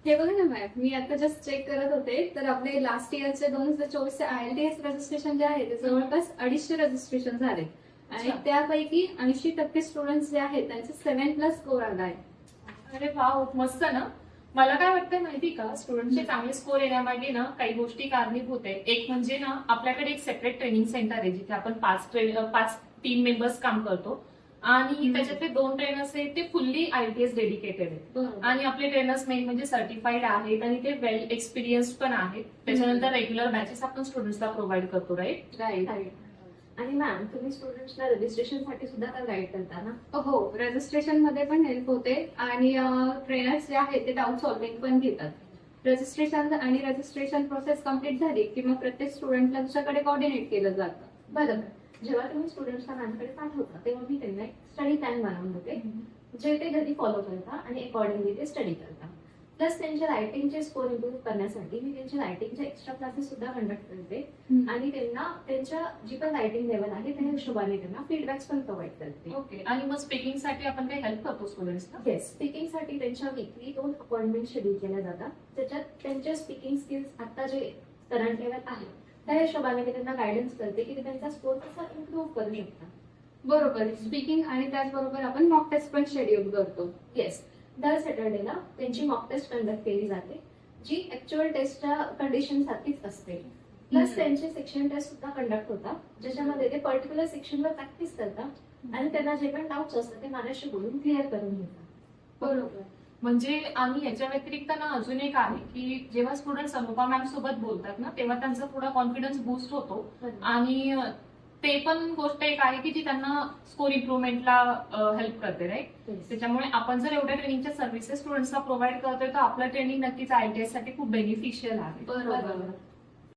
हे बघा ना मॅम, मी आता जस्ट चेक करत होते, तर आपले लास्ट इयरचे 2024चे IELTS रजिस्ट्रेशन जे आहे ते जवळपास 250 रजिस्ट्रेशन झाले आणि अच्छा. त्यापैकी 80% स्टुडंट्स जे आहेत त्यांचे 7+ स्कोर आला आहे. अरे वाव, मस्त ना. मला काय वाटतंय माहिती का, स्टुडंटचे चांगले स्कोर येण्यामागे ना काही गोष्टी कारणीभूत आहेत. एक म्हणजे ना आपल्याकडे एक सेपरेट ट्रेनिंग सेंटर आहे जिथे आपण 5 टीम मेंबर्स काम करतो आणि त्याच्यातले 2 ट्रेनर्स आहेत ते फुल्ली IELTS डेडिकेटेड आहेत. बरोबर. आणि आपले ट्रेनर्स मेन म्हणजे सर्टिफाईड आहेत आणि ते वेल एक्सपिरियन्स पण आहेत. त्याच्यानंतर रेग्युलर बॅचेस आपण स्टुडंट्सला प्रोव्हाइड करतो, राईट? राईट. आणि मॅम तुम्ही स्टुडंट्सला रजिस्ट्रेशनसाठी सुद्धा गाईड करता ना? हो, रजिस्ट्रेशन मध्ये पण हेल्प होते आणि ट्रेनर्स जे आहेत ते डाऊट सॉल्विंग पण घेतात. रजिस्ट्रेशन प्रोसेस कम्प्लीट झाली की मग प्रत्येक स्टुडंटला दुसऱ्याकडे कोऑर्डिनेट केलं जातं. बरोबर. जेव्हा तुम्ही स्टुडंट्सला माझ्याकडे पाठवता तेव्हा मी त्यांना एक स्टडी प्लॅन बनवून देते, जे ते घरी फॉलो करता आणि अकॉर्डिंगली ते स्टडी करता. प्लस त्यांच्या रायटिंगचे स्कोर इम्प्रूव्ह करण्यासाठी मी त्यांच्या रायटिंगचे एक्स्ट्रा क्लासेस सुद्धा कंडक्ट करते आणि त्यांना त्यांच्या जी पण रायटिंग लेवल आहे त्या हिशोबाने त्यांना फीडबॅक्स पण प्रोव्हाइड करते. ओके. आणि मग स्पीकिंगसाठी आपण काही हेल्प करतो स्टुडंट्सना? येस, स्पीकिंगसाठी त्यांच्या वीकली 2 अपॉइंटमेंट शेड्यूल केल्या जातात, त्याच्यात त्यांच्या स्पीकिंग स्किल्स आता जे करंट लेवल आहे त्या हिशोबाने मी त्यांना गायडन्स करते की ते त्यांचा स्कोर कसा इम्प्रूव्ह करू शकतात. बरोबर. स्पीकिंग आणि त्याचबरोबर आपण मॉक टेस्ट पण शेड्यूल करतो. येस, दर सॅटर्डेला त्यांची मॉक टेस्ट कंडक्ट केली जाते, जी ऍक्च्युअल टेस्टच्या कंडिशन सारखीच असते. प्लस त्यांचे सेक्शन टेस्ट सुद्धा कंडक्ट होतात, ज्याच्यामध्ये ते पर्टिक्युलर सेक्शनवर प्रॅक्टिस करतात आणि त्यांना जे पण डाऊट्स असतात ते माझ्याशी बोलून क्लिअर करून घेतात. बरोबर. म्हणजे आणि याच्या व्यतिरिक्त ना अजून एक आहे की जेव्हा स्टुडंट अनुपमा मॅम सोबत बोलतात ना तेव्हा त्यांचा थोडा कॉन्फिडन्स बूस्ट होतो आणि ते पण गोष्ट एक आहे की जी त्यांना स्कोर इम्प्रुव्हमेंटला हेल्प करते, राईट? त्याच्यामुळे आपण जर एवढ्या ट्रेनिंगच्या सर्व्हिसेस स्टुडंट्सला प्रोव्हाइड करतोय तर आपलं ट्रेनिंग नक्कीच IELTS साठी खूप बेनिफिशियल आहे. बरोबर.